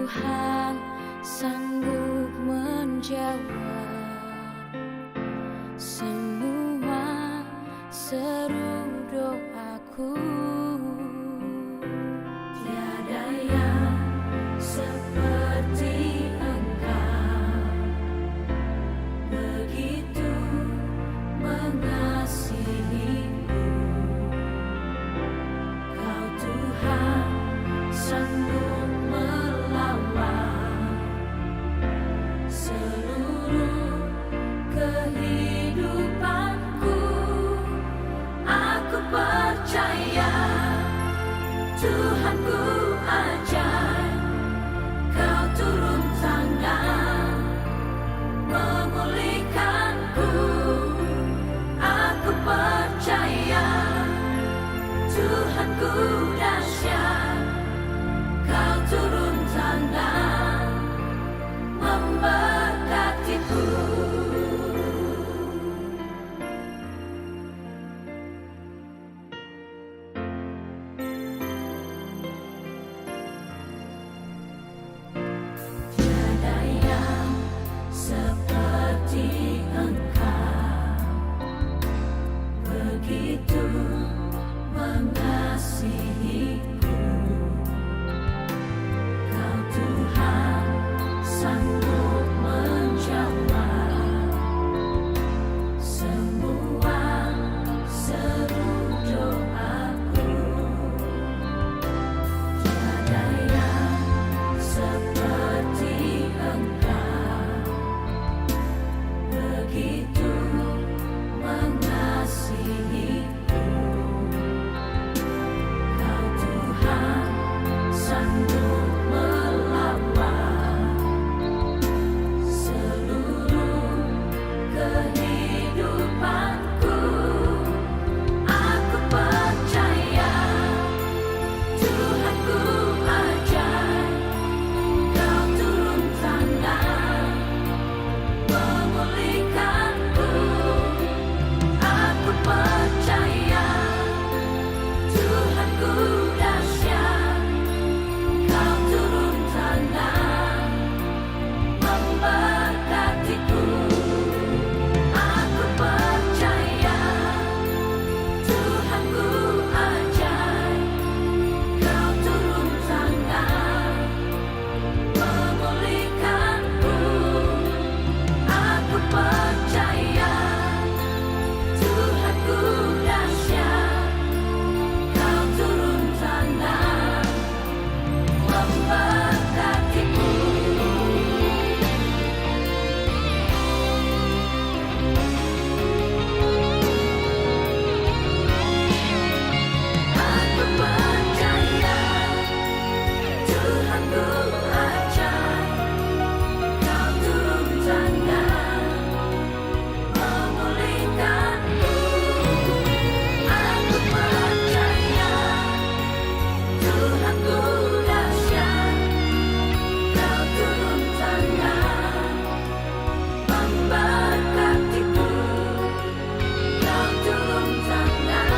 Tuhan sanggup menjawab semua seru doaku. Tiada yang seperti Engkau, begitu mengasihiku. Kau Tuhan sanggup melawan seluruh kehidupanku. Aku percaya Tuhanku ajaib, Kau turun tangan memulihkanku. Aku percaya Tuhanku dahsyat, Kau turun tangan memberkatiku. Tiada yang seperti Engkau, begitu mengasihiku. Kau Tuhan sanggup menjawab semua seru doaku. Tiada yang seperti Engkau, begitu mengasihiku. Kau Tuhan sanggup melawan seluruh kehidupanku. Aku percaya Tuhanku ajaib, Kau turun tangan memulihkanku. Aku percaya Tuhanku dahsyat, Kau turun tangan memberkatiku. Aku percaya Tuhanku ajaib, Kau turun tangan memulihkanku. Aku percaya Tuhanku dahsyat, Kau turun tangan memberkatiku. Aku percaya Tuhanku ajaib, Kau turun tangan memulihkanku. Aku percaya Tuhanku dahsyat, Kau turun tangan memberkatiku. Kau turun tangan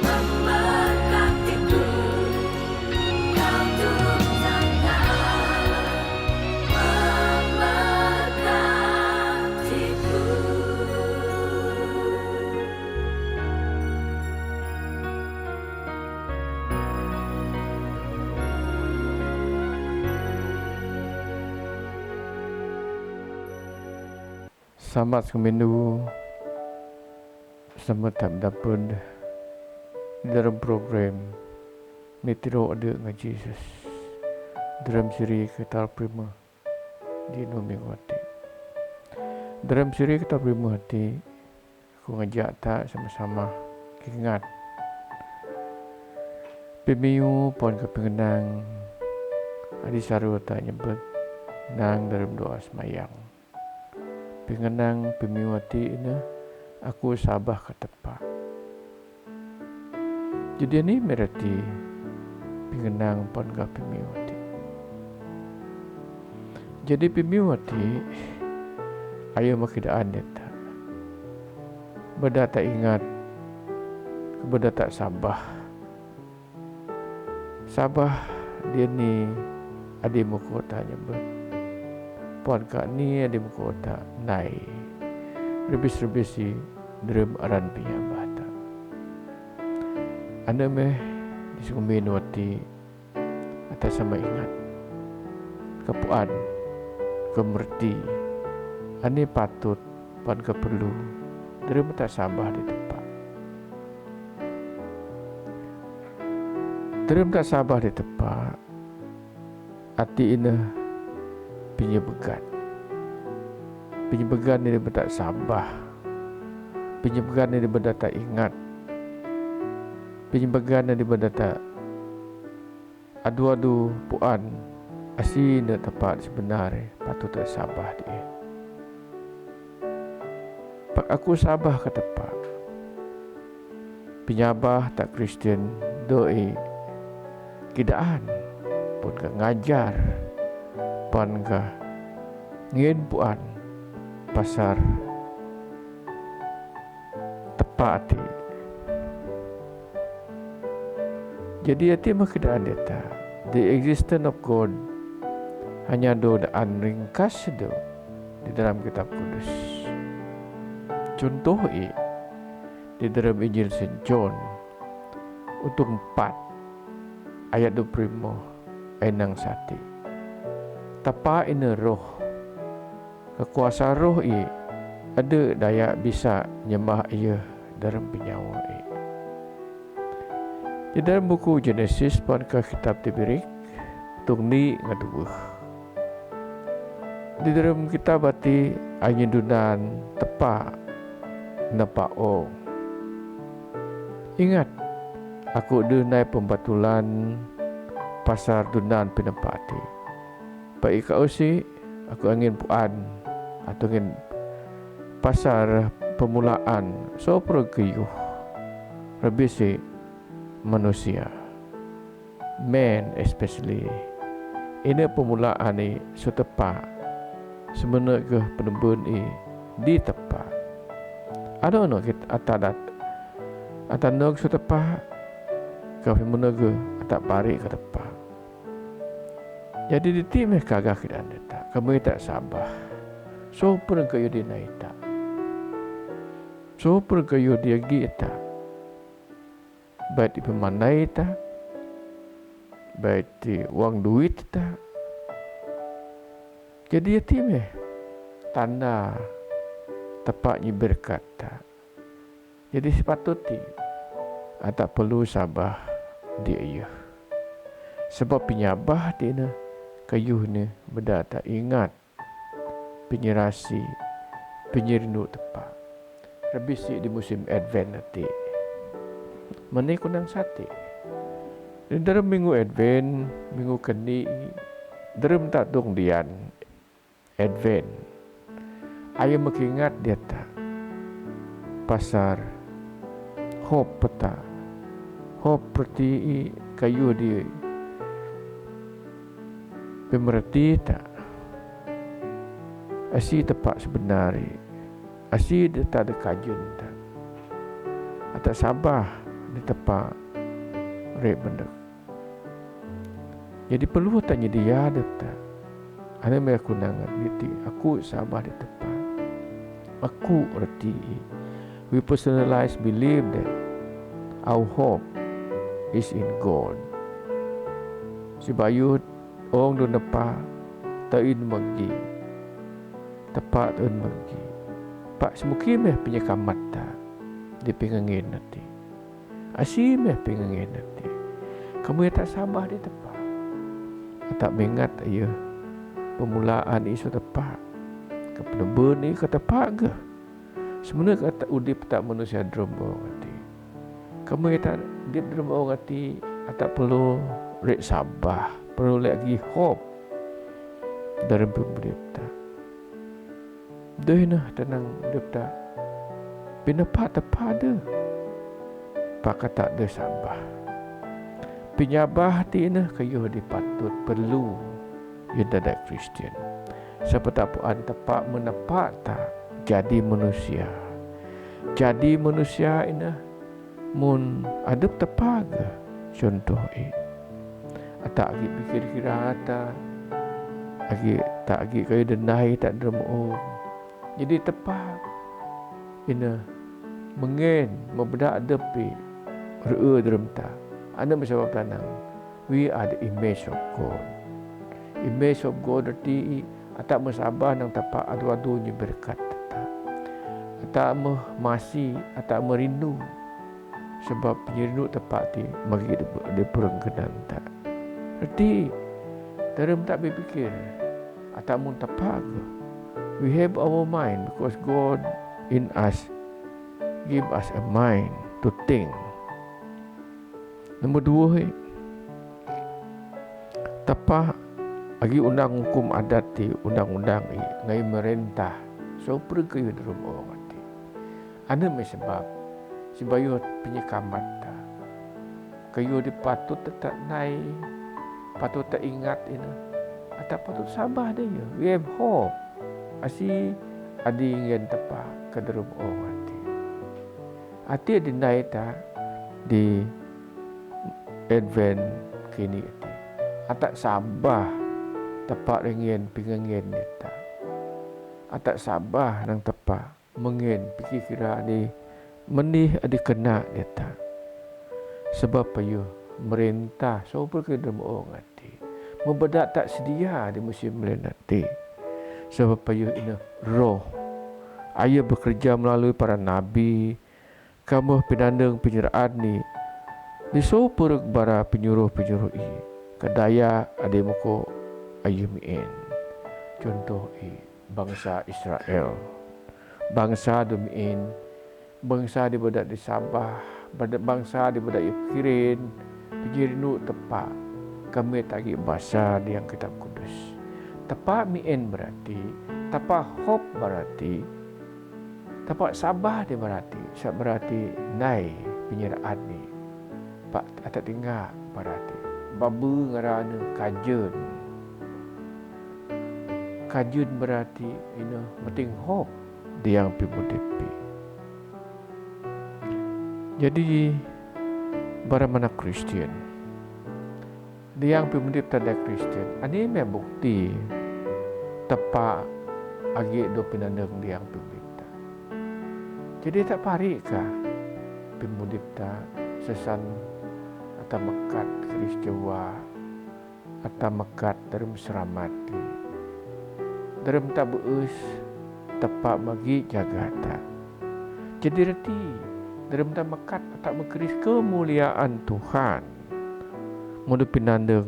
memberkatiku. Kau turun tangan memberkatiku. Selamat seminggu, selamat tak dapat di dalam program Metro ada dengan Jesus dalam siri Kata Prima di Minggu Hati. Dalam siri Kata Prima Hati, aku ngajak tak sama-sama ingat pemiu pon kepengenang adi saru tak nyebut nang dalam doa semayang. Pengenang pemiwati ini aku sabah ke tepat. Jadi ini berarti pengenang pon ke pemiwati. Jadi pemiwati ayo makidaan deta. Beda tak ingat, beda tak sabah. Sabah dia ni adi muka ta nyebut puan ka ni adi muka ta nai rebis-rebis si derem aran pinyabah ta anda meh disumin wati atas sama ingat kepuan kemerti ani patut pan keperlu derem tak sabah di tempat derem tak sabah di tempat hati ina penyebegan ni dia tak sabah, penyebegan ni dia tak ingat, penyebegan ni dia tak adu-adu puan asina tepat sebenarnya patut tak sabah dia. Pak aku sabah ke tepat penyabah tak Kristian doi kidaan pun ke ngajar pun ke ngin puan pasar tepat hati. Jadi hati makidaan data the existence of God hanya daan ringkas do di dalam kitab kudus. Contoh di dalam Injil Saint John untuk 4 ayat 25 enang sati. Tapa ina roh kekuasaan roh ada daya bisa nyembah ia dalam penyawa di dalam buku Genesis pun ke kitab Tiberik tung ni ngaduh di dalam kitab bati anyedunan tepa napao ingat aku dunai pembatulan pasar dunan pinapati baik kau si aku angin puan atau ingin pasar pemulaan sopro keyuh rebisi manusia man especially ini pemulaan ni setepa sebenarnya ke penembun di tepa ada no kita atadat atanog setepa ke menaga atak parik ke tepa jadi di tim kagak kita tak kamu tak sabah so pun kayu di naita so pun kayu dia kita baik di pemanai ta baik di uang duit ta jadi tim tanda tepatnya berkat ta jadi sepatutnya tak perlu sabah dia sebab penyabah dia kayu ni benda tak ingat penyerasi penyerindu tepat rebisi di musim Advent nanti mana kunang sate di dalam minggu Advent minggu keni dalam tak dong dian Advent ayo mengingat dia tak pasar hope peta hope perti kayu dia pemerhati tak asi tepat sebenarnya asi dia tak ada kajian tak atau sabah di tepat rek benda jadi perlu tanya dia ada tak ada mereka kunangan gitu aku sabah di tepat aku erti we personalize believe that our hope is in God si bayut orang do napa tain magi tepat un magi pak semuki meh penyekamat ta di pingangin nanti asyik meh pingangin nanti kamu tak sabah di tepat tak mengat ya pemulaan isu tepat ke penebun ni ke tepat ke sebenarnya kata udip tak manusia drombo nanti kamu tak dia drombo nanti tak perlu rek sabah perlu lagi hope dalam pemerintah dah tenang dipta pinapat tepada pakat tak ada sabah penyabah tina kayu dipatut perlu yang dadak Kristian seperti apaan tepat menepak tak jadi manusia ina mun adep tepaga contoh tak lagi pikir-kira ata agi kayu denai tak dermo. Jadi tepat ina mengen membedak depi reu deremta. Anda bersama planang. We are the image of God. Image of God arti atak mesabah nang tapak adu-adunya berkat tetap. Atak masih atak merindu sebab penyerindu tepat ti bagi di perengkenan tak. Arti dalam tak berfikir atak mun tapak ke. We have our mind because God in us give us a mind to think. Nombor 2, tapak agi undang hukum adat ti undang-undang ngai merintah so pergi dalam orang ti. Ada sebab sibayo penyekamat ta. Kayu dipatut tetap naik, patut tak ingat ini. Atau patut sabar dia. We have hope. Asi adi ingin tepat ke dalam orang ti. Ati adi naik ta di Advent kini itu. Atak sabah tepat ringin pingangin kita. Atak sabah nang tepat mengin pikir kira di menih adi kena kita. Sebab payu merintah so pergi dalam orang hati. Membedak tak sedia di musim melenati. Sebab payu ini roh. Ayah bekerja melalui para nabi. Kamu pinandang penyeraan ni disopur bara penyuruh-penyuruh i kedaya ade muko ayumin contoh bangsa Israel, bangsa dumin, bangsa di badak di Sabah, bangsa di badak Ukraine pejirinu tepat kami tagi bahasa di yang kitab kudus tepat mien berarti tepat hope berarti tepat sabah di berarti nai penyeraan ni Pak atak tinggal berarti babu ngarana kajun. Kajun berarti penting hope dia yang pimudipi. Jadi baramana Kristian. Dia yang pimudip tanda Kristian. Ani me bukti tepak agi do pinandang dia yang pimudip ta. Jadi tak pari ka pimudip ta sesan atau mekat Kristiwa atau mekat dalam seramati dalam tak beus tepat bagi jagata. Jadi reti dalam tak mekat atau mengkeris kemuliaan Tuhan muda pinandang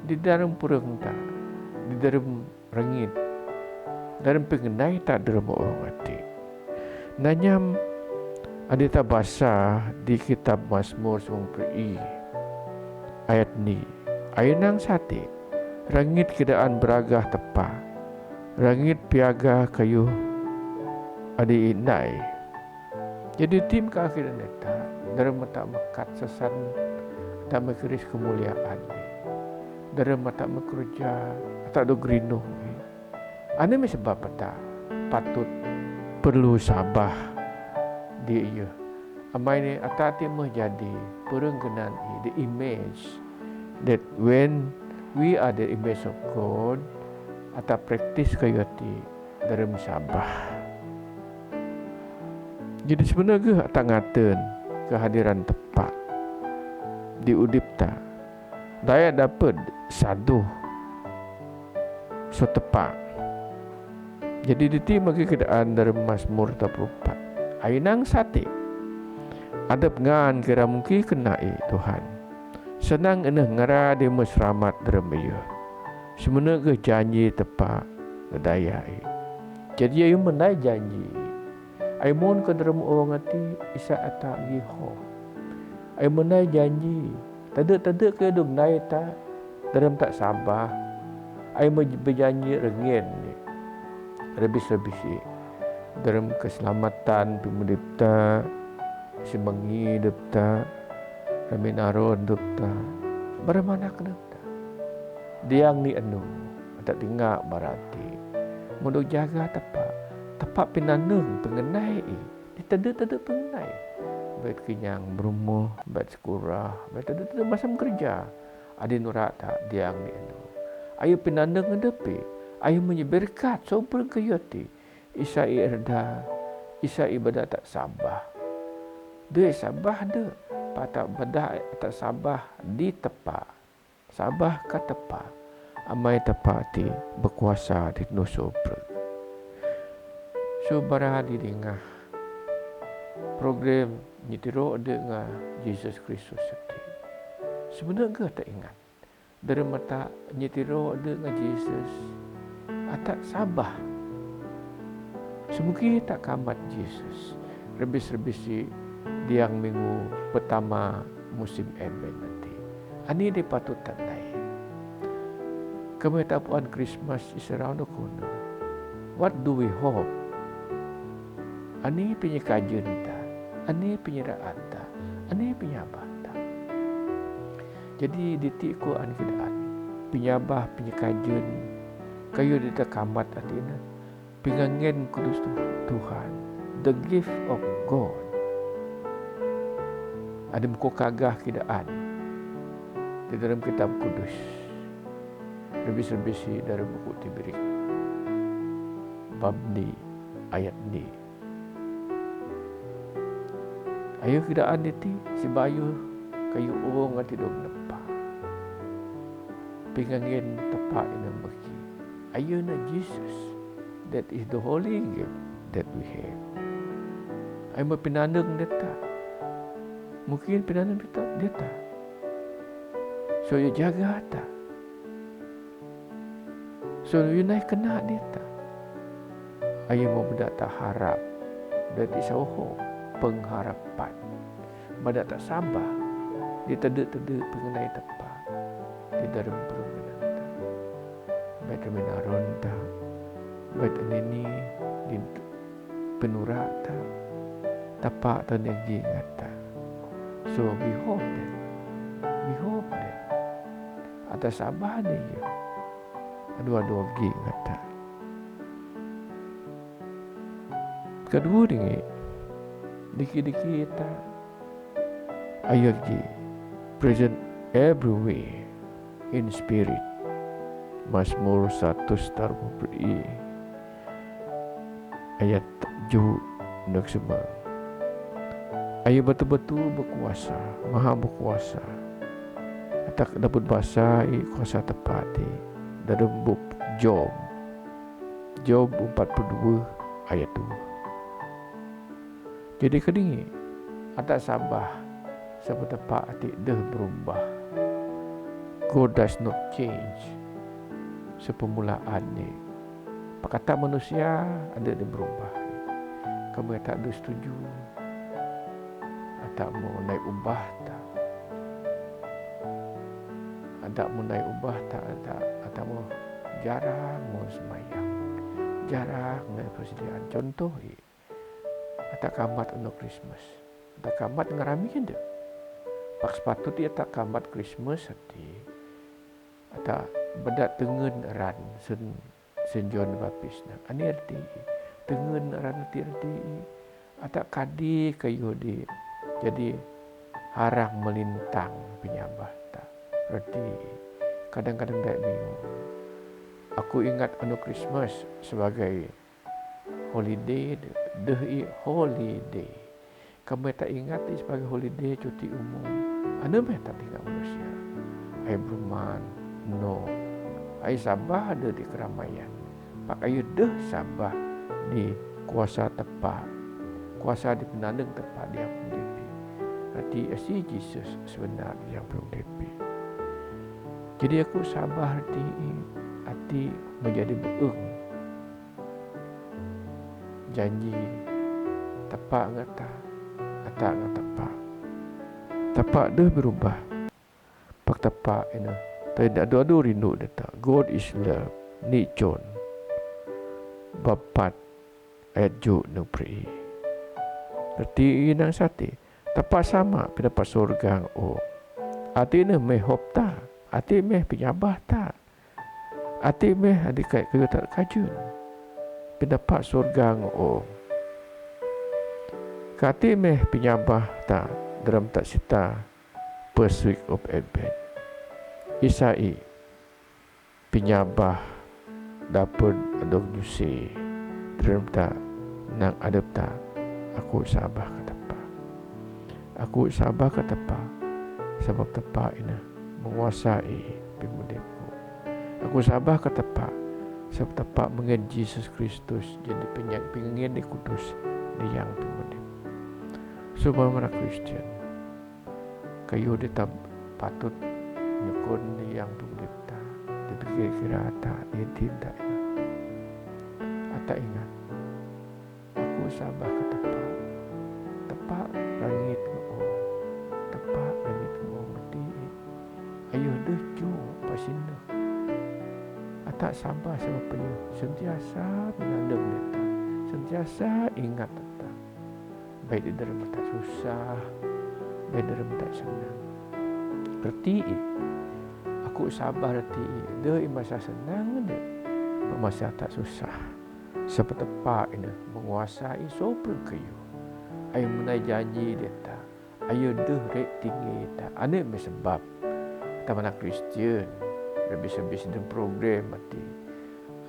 di dalam purang tak di dalam rengit dalam pengenai tak dalam orang hati nanyam ada tak bahasa di kitab Mazmur 90 ayat ni ayat nang sate rangit kedaan beragah tepa rangit piaga kayu adi inai jadi tim ke akhiran neta dalam mata mekat sesan tak mengeris kemuliaan dalam mata mekerja tak do grinuh ane sebab peta patut perlu sabar dia ia amai ni atati menjadi perengkenan the image that when we are the image of God atau praktis kayati dalam sabah. Jadi sebenarnya tak ngaten kehadiran tepat di udipta daya dapat sadu so tepat. Jadi diti bagi keadaan dalam Mazmur 44 ainang sate adab ngan kira mungkin kena Tuhan senang eneh ngara dia mesramat dalam ia sebenarnya janji tepat daya jadi ayu menai janji ayu mon ke dalam orang hati isa ata giho ayu menai janji tada ke dum nai ta dalam tak sabar ayu berjanji rengin lebih-lebih dalam keselamatan pemudipta semangi dipta raminaron dipta baramana kedipta diang ni anu tak tinggal berarti mundur jaga tepat pinandung pengenai ditada pengenai baik kenyang berumah baik sekurah baik tada macam kerja adi nurak tak diang ni anu Ayo pinandang ngedepi. Ayo menyeberkat sobrang kayati. Isa irda. Isa ibadah tak sabah. Dia sabah dia. Patak bedah tak sabah di tepa. Sabah ke tepa. Amai tepa ti berkuasa di nusobrang. So barah di dengah. Program nyitiro dengan Yesus Kristus seti. Sebenarnya tak ingat. Dari mata nyitiro dengan Yesus. Atak sabah. Semungkin tak kamat Yesus. Rebis-rebis diang minggu pertama musim Advent nanti. Ani dia patut tandai. Kemetapuan Christmas is around the corner. What do we hope? Ani punya kajian ta. Ani penyeraan ta. Ani penyabah ta. Jadi ditiku an kedaan. Penyabah penyekajian. Kayu dita kamat atina. Pingangen kudus Tuhan. The gift of God. Ada muka kagah kedaan. Di dalam kitab kudus. Lebih-lebih dari buku Tiberik. Bab ni. Ayat ni. Ayo kedaan itu si bayu kayu uang ati dog nepa. Pingangin tepa ina bagi. Ayo na Jesus. That is the holy gift that we have. Ayo mapinandang deta. Mungkin pinandang deta. So you jaga ta. So you naik kena deta. Ayo mau berdata harap. That is our hope. Pengharapan. Badak tak sabar. Dia terdek-terdek pengenai tepat. Di dalam perungan tak. Baik terminaron tak. Baik ini di penurak tak. Tapak tak energi ingat tak. So we hope that. We hope that. Atas sabar dia. Adu-adu lagi ingat tak. Kedua ni. Dikit-dikit kita ayo ji present everywhere in spirit. Mazmur 1 beri ayat 7 nak semang. Ayo betul-betul berkuasa, maha berkuasa. Tak dapat bahasa kuasa tepat di dalam buku Job. Job 42 ayat 2. Jadi kedingi atas sabah seperti pak atik dah berubah. God does not change. Sepermulaan ni. Pakata manusia ada di berubah. Kamu tak ada setuju. Tak mau naik ubah tak. Tak mau naik ubah tak. Tak mau jarang mau semayang. Jarang naik persediaan. Contoh tak kamat untuk Christmas. Tak kamat ngerami dia. Pak sepatut dia tak kamat Christmas hati. Tak bedak tengen ran sen John Baptist nak. Ani arti tengen ran arti. Tak kadi kayu di. Jadi harang melintang penyabah tak. Arti kadang-kadang tak bingung. Aku ingat anu Christmas sebagai holiday, the holiday. Kamu tak ingat sebagai holiday cuti umum. Anda tak tinggal manusia. Ai berman, no. Ai sabah ada di keramaian. Pak ayu deh sabah di kuasa tepat. Kuasa di penandang tepat dia pun depi. Berarti asi Jesus sebenarnya yang belum depi. Jadi aku sabah hati menjadi beung. Janji tepak ngata atak ngata tepak dah berubah pak tepak ini tidak ada rindu data. God is love ni John bapat ayat juk nu pri berarti inang sate tepak sama pendapat surga oh ati ni meh hop ta ati meh penyabah ta ati meh adik kayu tak kajun pendapat surga ngoo. Kati meh penyabah tak dalam tak sita first week of Advent. Isai penyabah dapat adok nyusi dalam tak nang adap tak aku sabah ke tepa. Aku sabah ke tepa sebab tepa ini menguasai pemudikku. Aku sabah ke tepa sebab tepa mengen Yesus Kristus jadi pengen di kudus di yang pemudik. Supaya mana Kristian kayu tetap patut nyukun di yang pemudik tak dipikir-kira tak dia tidak ingat aku sabah ke tepa langit ko tepa langit ko mati ayo deju pasindo atak sabah sebab penuh sentiasa menandang deta sentiasa ingat deta baik di dalam tak susah baik dalam tak senang reti aku sabah reti deh masa senang deh masa tak susah seperti tepa ini menguasai sopel kayu ayo menai janji deta ayo deh rek tinggi deta ane sebab tamana Kristian lebih sebis dan program mati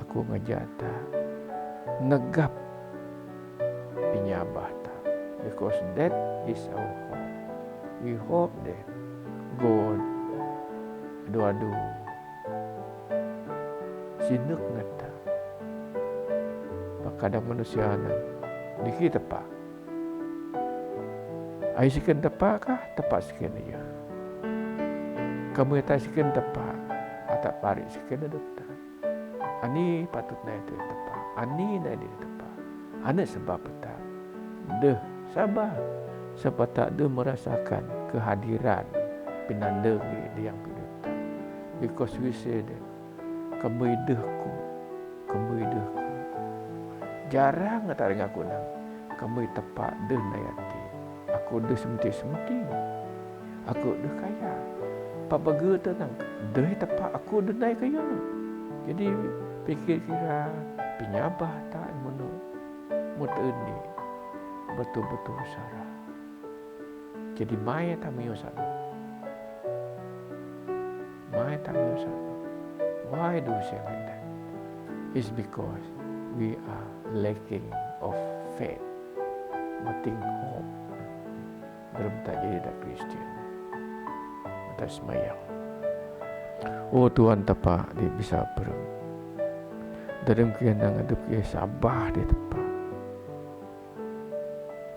aku ngajata negap penyabah ta because that is our hope. We hope that God adu sinuk ngata kadang manusia di kita tepa ai sikan tepa kah tepa sikan ya kamu tak sikan tepa atau parik sikan dokter ani patut naik tu tepa ani naik di tepa ana sebab tak deh sabar sebab tak deh merasakan kehadiran penanda di yang hidup because we say that kamu idahku jarang tak dengan aku nang kamu tepak deh nayati aku deh semti aku deh kaya papa ge tenang deh tepak aku deh naik kaya no. Jadi pikir kira penyabah tak mono muteni betul-betul sarah jadi mai tak miosan why do we say like that it's because we are lacking of faith, nothing hope. Dalam tak jadi tak Kristian, tak semayang. Oh Tuhan tepa dia bisa perang. Dalam kianang aduk dia sabah dia tepa.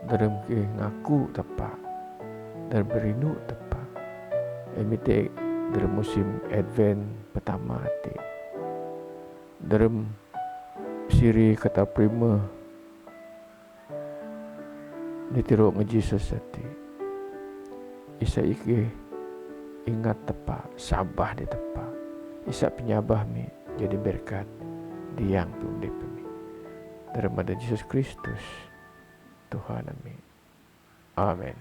Dalam kia ngaku tepa, dalam berindu tepa. Emite dalam musim Advent pertama hati. Dalam siri kata prima ditiruk nge Jesus hati isa iki ingat tepa sabah di tepa isa penyabah mi jadi berkat diang tu di pemi daripada Yesus Kristus Tuhan amin amin.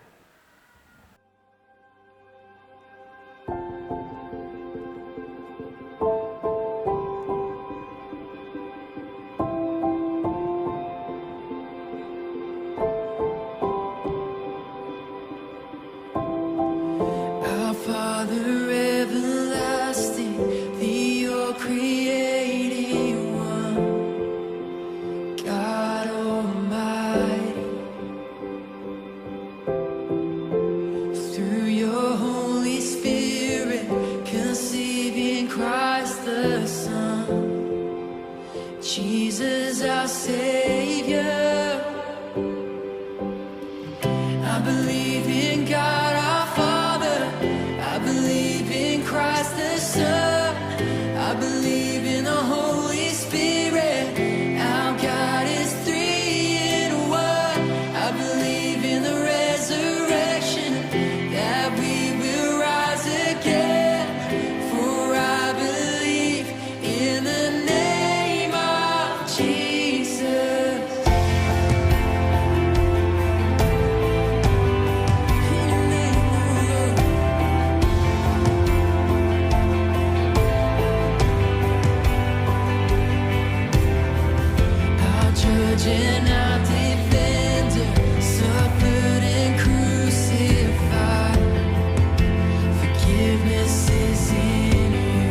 Father everlasting, the all-creating one, God Almighty, through your Holy Spirit, conceiving Christ the Son, Jesus our Savior. I believe in God our Father, I believe in Christ the Son, I believe in the Holy Spirit, our God is three in one. I believe in the resurrection, that we will rise again, for I believe in the name of Jesus. And our defender suffered and crucified. Forgiveness is in you.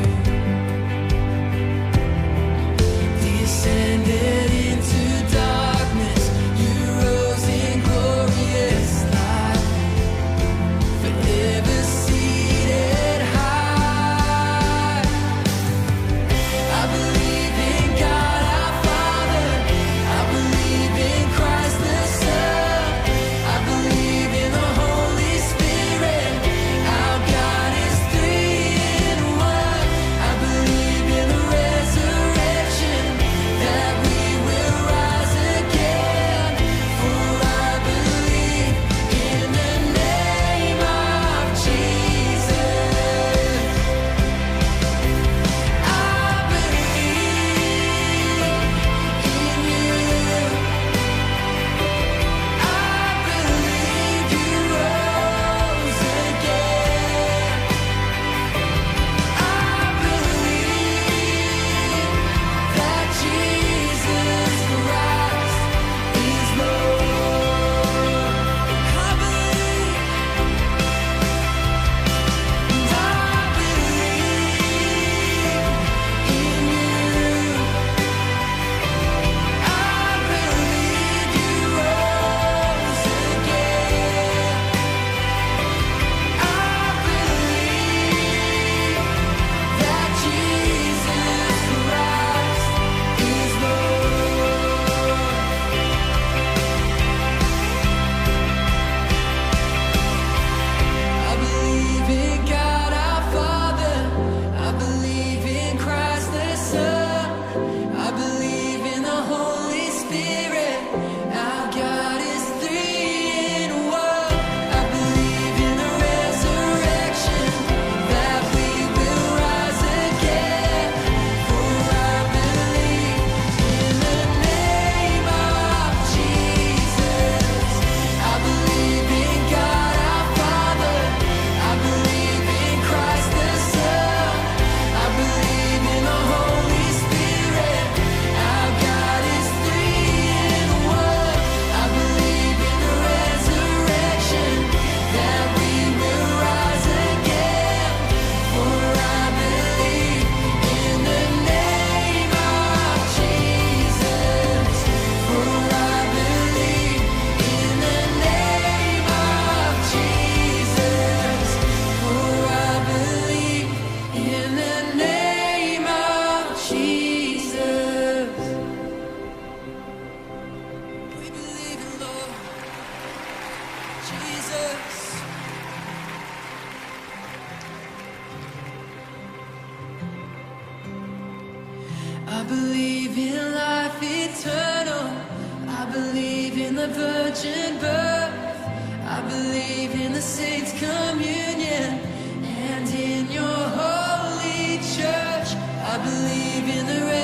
I believe in life eternal. I believe in the virgin birth. I believe in the saints' communion and in your holy church. I believe in the